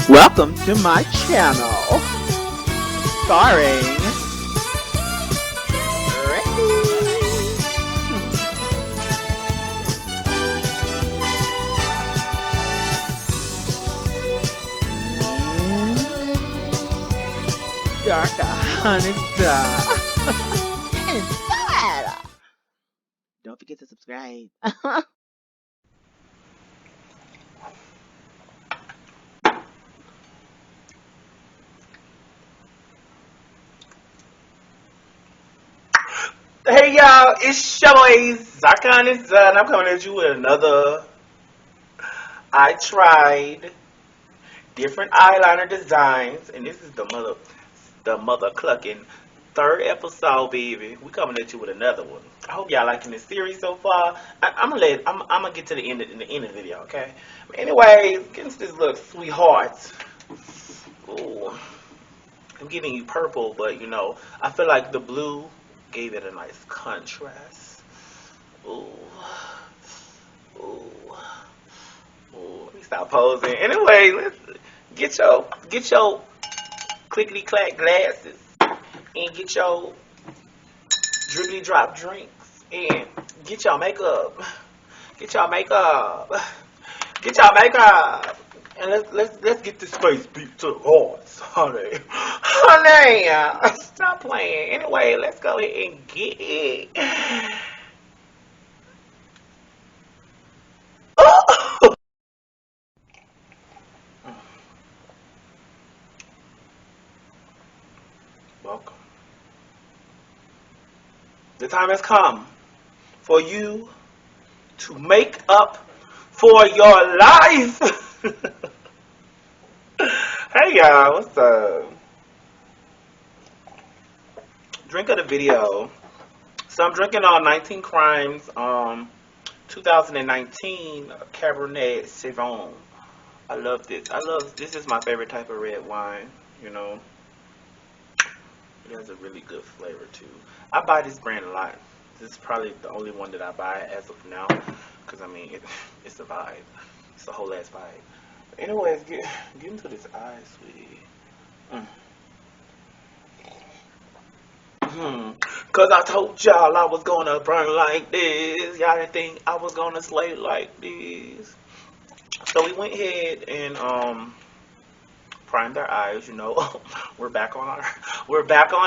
Welcome to my channel, starring Darker Honey Inside. Don't forget to subscribe. Hey y'all, it's your boy Zarkon and Zun. I'm coming at you with another. I tried different eyeliner designs, and this is the mother clucking third episode, baby. We coming at you with another one. I hope y'all liking this series so far. I'm gonna get to the end of the video, okay? But anyways, get into this look, sweetheart. Ooh, I'm giving you purple, but you know, I feel like the blue gave it a nice contrast. Ooh. Ooh. Ooh. Let me stop posing. Anyway, let's get your clickety clack glasses and get your dribbly drop drinks and get your makeup. Get your makeup. Get your makeup. And let's get this face beat to the hearts, honey. Honey, stop playing. Anyway, let's go ahead and get it. Oh! Welcome. The time has come for you to make up for your life. Hey y'all, what's up? Drink of the video. So I'm drinking on 19 Crimes 2019 Cabernet Sauvignon. I love this. This is my favorite type of red wine, you know. It has a really good flavor too. I buy this brand a lot. This is probably the only one that I buy as of now, because I mean, it's a vibe. It's a whole ass vibe. But anyways, get into this eye, sweetie. Cause I told y'all I was gonna burn like this. Y'all didn't think I was gonna slay like this. So we went ahead and primed our eyes. You know, we're back on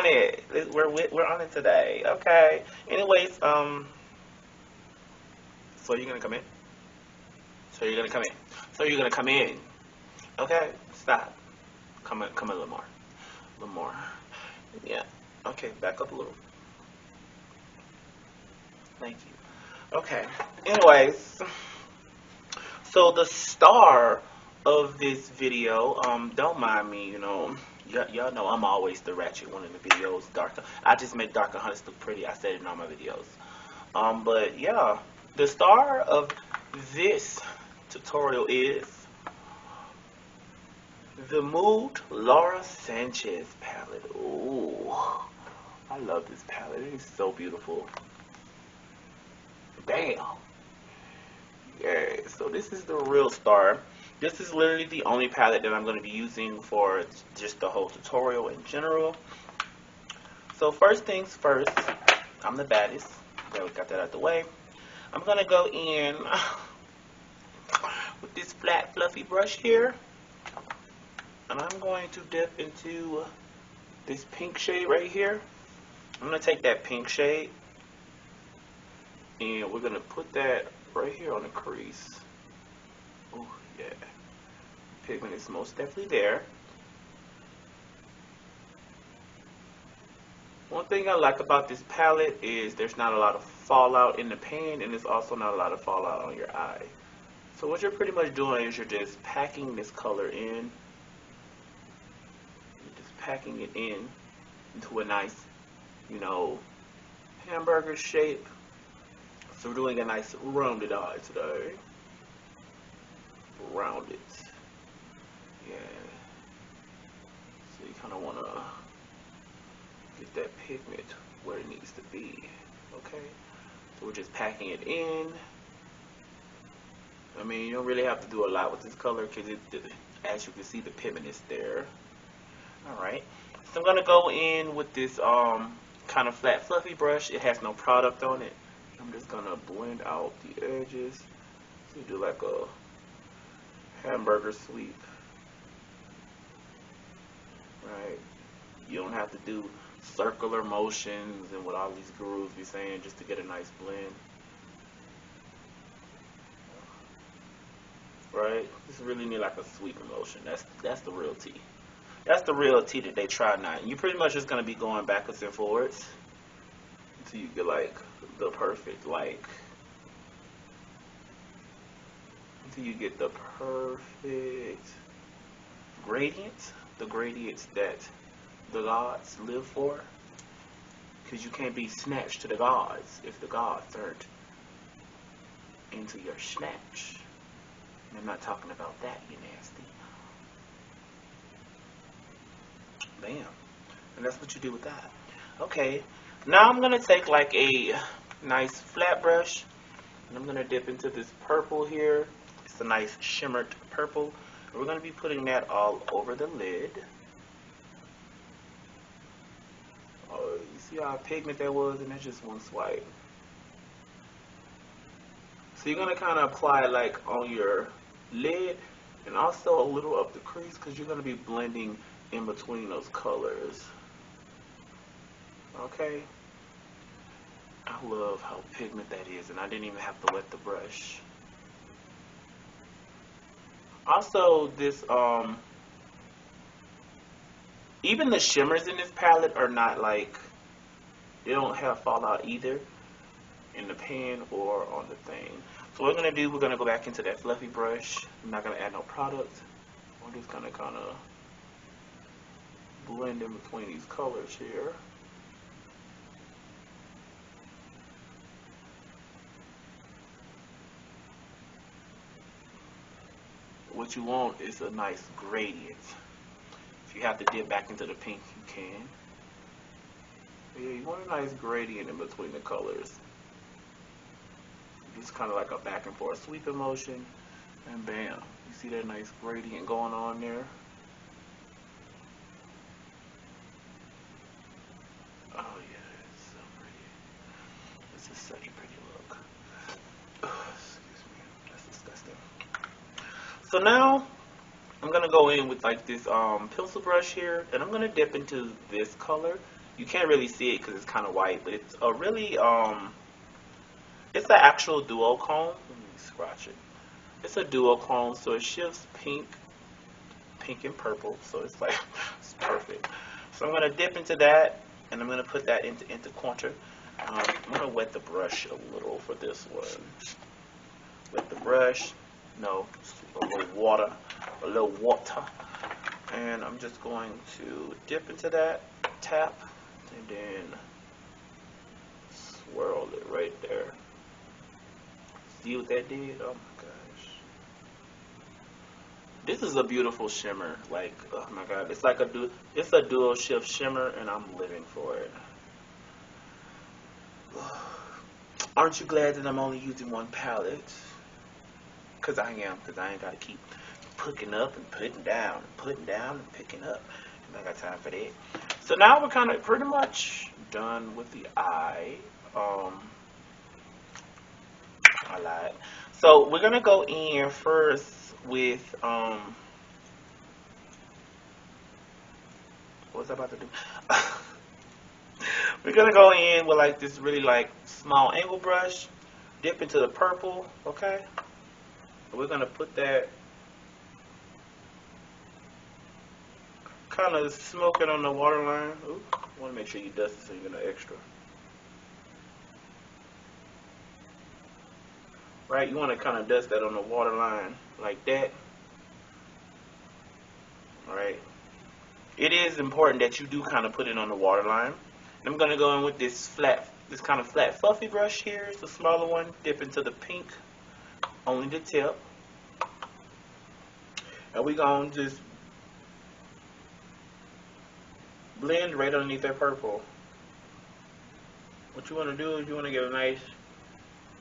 it. We're on it today. Okay. Anyways, so you're gonna come in. So you're gonna come in. Okay. Stop. Come a little more. A little more. Yeah. Okay. Back up a little. Thank you. Okay. Anyways, so the star of this video, don't mind me, you know, y'all know I'm always the ratchet one in the videos. Darker. I just make darker hunters look pretty. I said it in all my videos. But yeah, the star of this tutorial is the Mood Laura Sanchez palette. Ooh, I love this palette. It is so beautiful. Damn. Yeah, so this is the real star. This is literally the only palette that I'm going to be using for just the whole tutorial in general. So first things first, I'm the baddest. There, we got that out of the way. I'm going to go in with this flat fluffy brush here. And I'm going to dip into this pink shade right here. I'm going to take that pink shade and we're going to put that right here on the crease. Oh yeah, pigment is most definitely there. One thing I like about this palette is there's not a lot of fallout in the pan, and there's also not a lot of fallout on your eye. So what you're pretty much doing is you're just packing this color in. You're just packing it in into a nice, you know, hamburger shape. So we're doing a nice rounded eye today. Rounded. Yeah. So you kind of want to get that pigment where it needs to be. Okay. So we're just packing it in. I mean, you don't really have to do a lot with this color because as you can see, the pigment is there. Alright, so I'm going to go in with this kind of flat fluffy brush. It has no product on it. I'm just going to blend out the edges. So you do like a hamburger sweep. Right, you don't have to do circular motions and what all these gurus be saying just to get a nice blend. Right, just really need like a sweeping motion. That's the real tea. That's the real tea that they try not. And you pretty much just gonna be going backwards and forwards until you get like the perfect until you get the perfect gradient, the gradients that the gods live for. Because you can't be snatched to the gods if the gods aren't into your snatch. And I'm not talking about that, you nasty. Bam. And that's what you do with that. Okay. Now I'm going to take like a nice flat brush. And I'm going to dip into this purple here. It's a nice shimmered purple. And we're going to be putting that all over the lid. Oh, you see how pigment that was? And that's just one swipe. So you're going to kind of apply it like on your lid and also a little up the crease because you're going to be blending in between those colors. Okay. I love how pigment that is, and I didn't even have to wet the brush. Also, this even the shimmers in this palette are not like, they don't have fallout either in the pan or on the thing. So what we're gonna do, we're gonna go back into that fluffy brush. I'm not gonna add no product. I'm just gonna kind of blend in between these colors here. What you want is a nice gradient. If you have to dip back into the pink, you can. But yeah, you want a nice gradient in between the colors. Just kind of like a back and forth sweeping motion, and bam, you see that nice gradient going on there. Oh yeah, it's so pretty. This is such a pretty look. Oh, excuse me, that's disgusting. So now I'm gonna go in with like this pencil brush here, and I'm gonna dip into this color. You can't really see it because it's kind of white, but it's a really it's an actual duochrome. Let me scratch it. It's a duochrome, so it shifts pink and purple, so it's like it's perfect. So I'm gonna dip into that, and I'm gonna put that into contour. I'm gonna wet the brush a little for this one. Wet the brush. No, a little water, and I'm just going to dip into that, tap, and then swirl it right there. See what that did? Oh my gosh. This is a beautiful shimmer. Like, oh my god. It's like it's a dual shift shimmer, and I'm living for it. Aren't you glad that I'm only using one palette? Because I am. Because I ain't got to keep picking up and putting down and picking up. And I got time for that. So now we're kind of pretty much done with the eye. I lied. So we're gonna go in first with what was I about to do? We're gonna go in with like this really like small angle brush, dip into the purple, okay? We're gonna put that, kind of smoke it on the waterline. Ooh, I want to make sure you dust it so you get no extra. Right, you want to kind of dust that on the waterline like that. Alright. It is important that you do kind of put it on the waterline. I'm going to go in with this kind of flat fluffy brush here. It's a smaller one. Dip into the pink, only the tip. And we're going to just blend right underneath that purple. What you want to do is you want to get a nice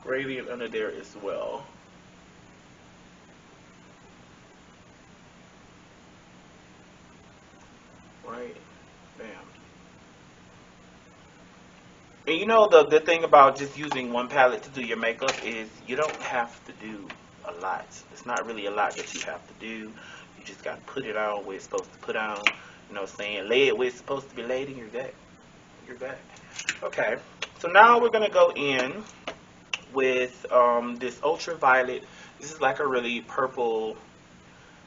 gradient under there as well. right? Bam. And you know the good thing about just using one palette to do your makeup is you don't have to do a lot. It's not really a lot that you have to do. You just got to put it on where it's supposed to put on. You know what I'm saying? Lay it where it's supposed to be laid and you're back. You're back. Okay. So now we're going to go in with this Ultraviolet. This is like a really purple,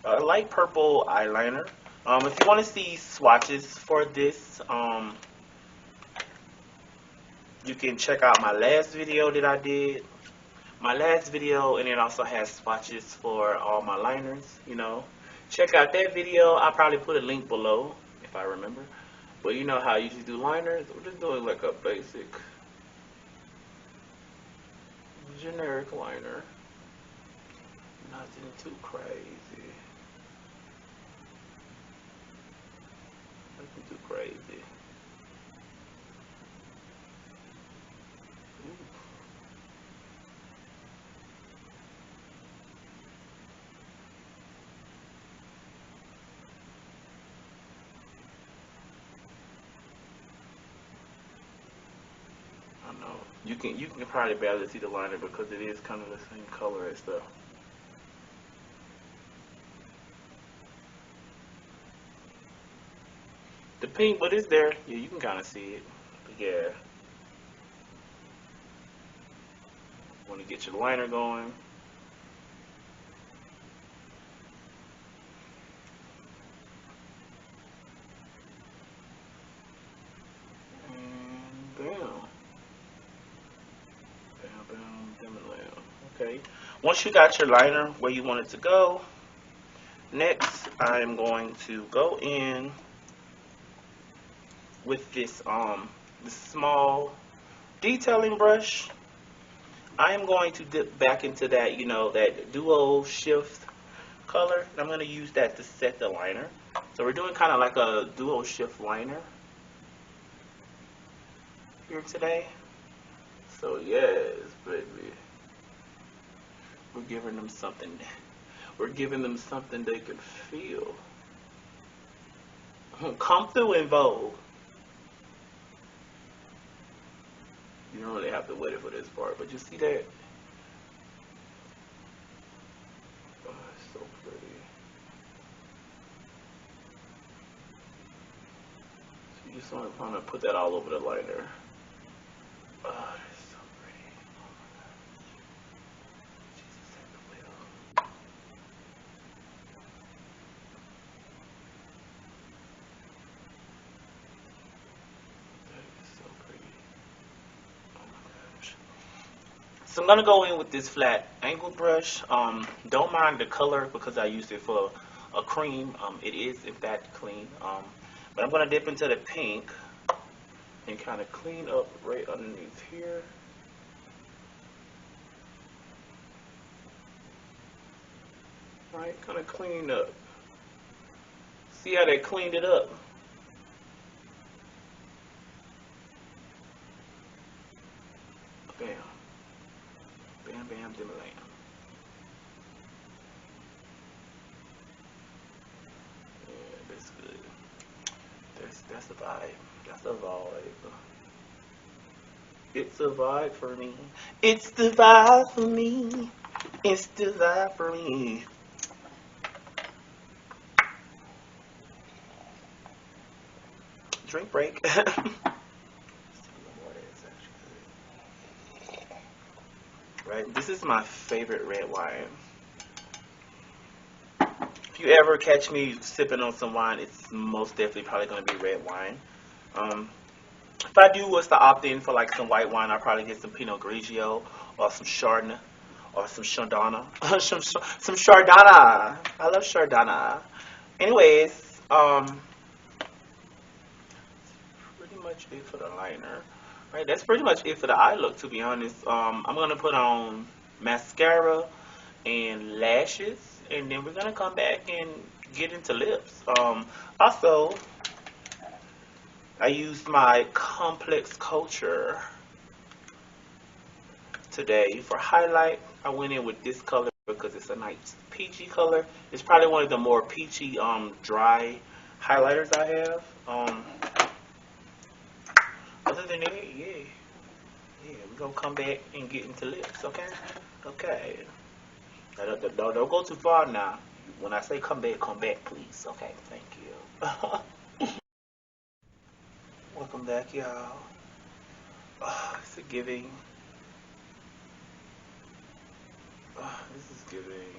light purple eyeliner. If you want to see swatches for this, you can check out my last video that I did. My last video, and it also has swatches for all my liners, you know. Check out that video. I'll probably put a link below if I remember. But you know how I usually do liners. We're just doing like a basic, generic liner. Nothing too crazy. Nothing too crazy. I know. You can probably barely see the liner because it is kind of the same color as the pink, but it's there. Yeah, you can kind of see it. But yeah. Want to get your liner going. And bam. Bam, bam, dim and lamb. Okay. Once you got your liner where you want it to go, next I am going to go in with this small detailing brush. I am going to dip back into that, you know, that duo shift color. And I'm going to use that to set the liner. So we're doing kind of like a duo shift liner here today. So yes, baby. We're giving them something. We're giving them something they can feel. Come through in Vogue. You don't really have to wait for this part, but you see that? Oh, it's so pretty. So you just want to kind of put that all over the liner. Oh, it's so pretty. Oh my gosh. Jesus, take the wheel. That is so pretty. Oh my gosh. So I'm gonna go in with this flat angle brush. Don't mind the color because I used it for a cream. It is in fact clean. But I'm gonna dip into the pink and kind of clean up right underneath here. Right, kind of clean up. See how they cleaned it up? Bam. Bam, bam, dim lamb. Yeah, that's good. That's the vibe. That's the vibe. It's a vibe for me. It's the vibe for me. It's the vibe for me. Drink break. Right, this is my favorite red wine. If you ever catch me sipping on some wine, it's most definitely probably going to be red wine. If I do was to opt in for like some white wine, I'll probably get some Pinot Grigio or some Chardonnay or some Chardonnay. some Chardonnay. I love Chardonnay. Anyways, pretty much it for the liner. Right, that's pretty much it for the eye look, to be honest. I'm going to put on mascara and lashes, and then we're going to come back and get into lips. Also, I used my Complex Culture today for highlight. I went in with this color because it's a nice peachy color. It's probably one of the more peachy, dry highlighters I have. Other than that, yeah, we're gonna come back and get into lips, okay? Okay. Now, don't go too far now. When I say come back, please. Okay, thank you. Welcome back, y'all. It's a giving. This is giving.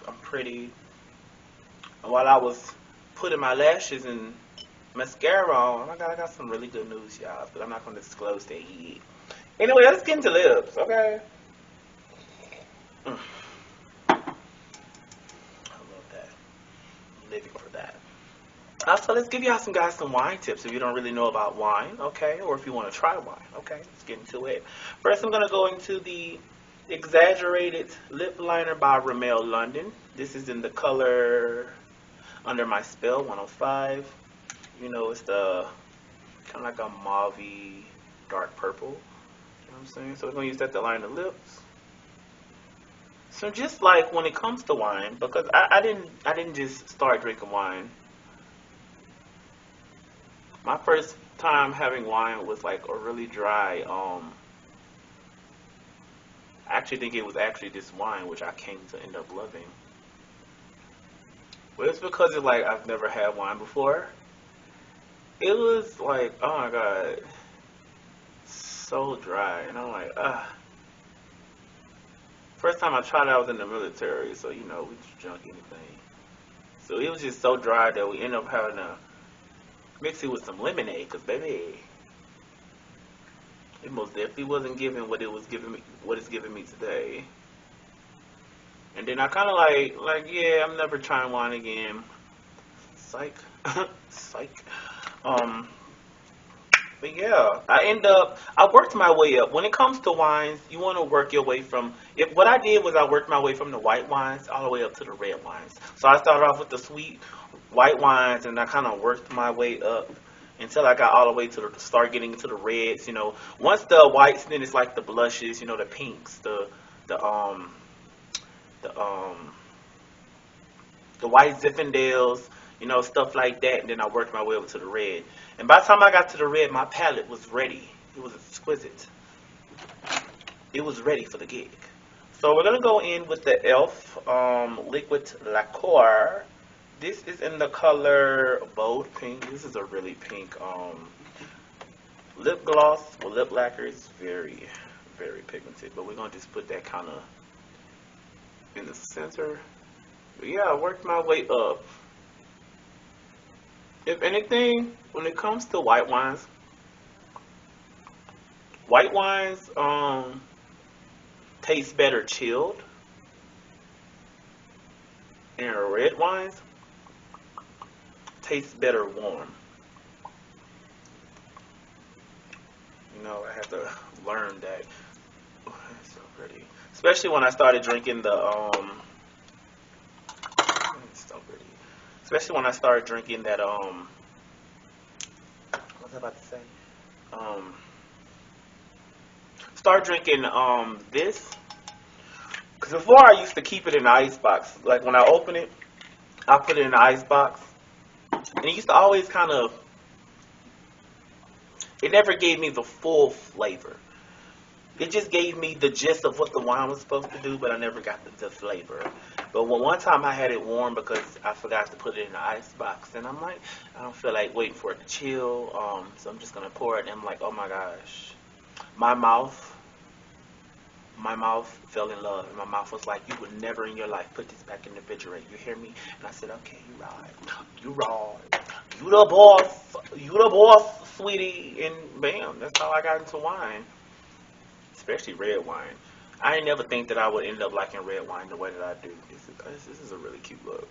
I'm pretty. While I was putting my lashes and mascara on, I got some really good news, y'all. But I'm not gonna disclose that yet. Anyway, let's get into lips, okay? I love that. I'm living for that. So let's give y'all some wine tips if you don't really know about wine, okay? Or if you want to try wine, okay? Let's get into it. First, I'm going to go into the Exaggerated Lip Liner by Rimmel London. This is in the color Under My Spell 105. You know, it's the kind of like a mauve-y dark purple. You know what I'm saying? So we're going to use that to line the lips. So just like when it comes to wine, because I didn't just start drinking wine. My first time having wine was like a really dry, I actually think it was actually this wine which I came to end up loving. But it's because it's like I've never had wine before. It was like, oh my god, so dry. And I'm like, First time I tried it, I was in the military, so you know, we just drunk anything. So it was just so dry that we ended up having to mix it with some lemonade, because baby, it most definitely wasn't giving what it's giving me today. And then I kind of yeah, I'm never trying wine again. Psych. Psych. But yeah, I worked my way up. When it comes to wines, you want to work your way from, what I did was I worked my way from the white wines all the way up to the red wines. So I started off with the sweet white wines, and I kind of worked my way up until I got all the way to start getting into the reds. You know, once the whites, then it's like the blushes, you know, the pinks, the the um the white Zinfandels, you know, stuff like that. And then I worked my way over to the red. And by the time I got to the red, my palette was ready. It was exquisite. It was ready for the gig. So we're gonna go in with the e.l.f. Liquid Lacquer. This is in the color Bold Pink. This is a really pink lip gloss. Well, lip lacquer is very, very pigmented, but we're gonna just put that kind of in the center. But yeah, I worked my way up. If anything, when it comes to white wines taste better chilled, and red wines taste better warm. You know, I had to learn that. Oh, it's so pretty. Especially when I started drinking it's so pretty. Especially when I started drinking that what was I about to say? Um start drinking this, because before I used to keep it in the ice box. Like when I open it, I put it in the ice box, and it used to always kind of, it never gave me the full flavor. It just gave me the gist of what the wine was supposed to do, but I never got the flavor. But one time I had it warm because I forgot to put it in the ice box, and I'm like, I don't feel like waiting for it to chill, so I'm just gonna pour it, and I'm like, oh my gosh, my mouth. My mouth fell in love, and my mouth was like, you would never in your life put this back in the refrigerator. You hear me? And I said, okay, you right. You right. You the boss. You the boss, sweetie. And bam, that's how I got into wine, especially red wine. I didn't never think that I would end up liking red wine the way that I do. This is a really cute look.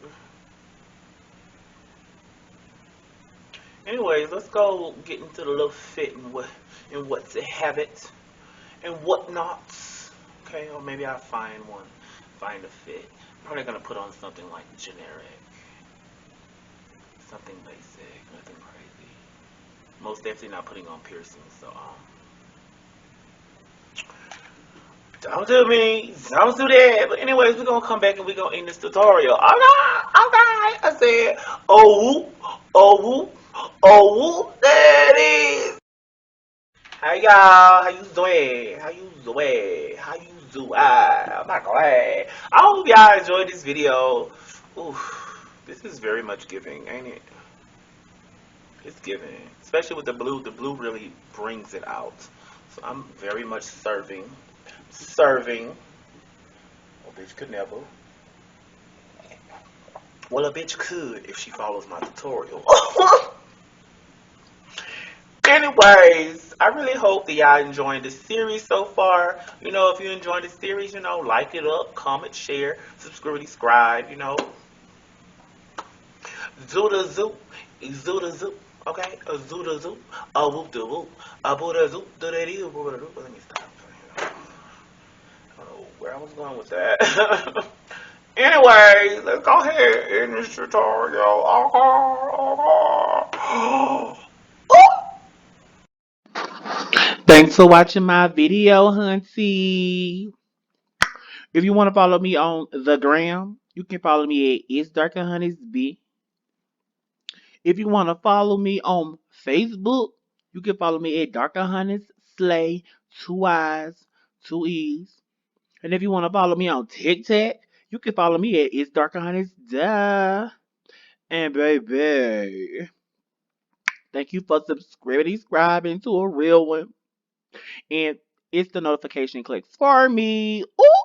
Anyways, let's go get into the little fit and what to have it and whatnots. Okay, or maybe I'll find a fit. I'm probably gonna put on something like generic, something basic, nothing crazy. Most definitely not putting on piercings. So Don't do me. Don't do that. But anyways, we're gonna come back and we're gonna end this tutorial. Okay, okay. I said, oh whoop, oh whoop, oh whoop. There it is. Hey y'all, how you doing? How you doing? How you doing? I'm not glad. I hope y'all enjoyed this video. Oof, this is very much giving, ain't it? It's giving, especially with the blue. The blue really brings it out. So I'm very much serving. Serving. A bitch could never. Well, a bitch could if she follows my tutorial. Anyways, I really hope that y'all enjoying this series so far. You know, if you enjoying this series, you know, like it up, comment, share, subscribe, you know. Zoo the zoo, zoo the zoo, okay? A zoo the zoo, a whoop the whoop, a boo the zoo, do that is, let me stop. I don't know where I was going with that. Anyway, let's go ahead in this tutorial. Thanks for watching my video, hunty. If you want to follow me on the gram, you can follow me at It's Darker Honey's B. If you want to follow me on Facebook, you can follow me at Darker Honey's Slay, 2 I's, 2 E's. And if you want to follow me on TikTok, you can follow me at It's Darker Honey's Duh. And baby, thank you for subscribing to a real one. And it's the notification click for me. Ooh!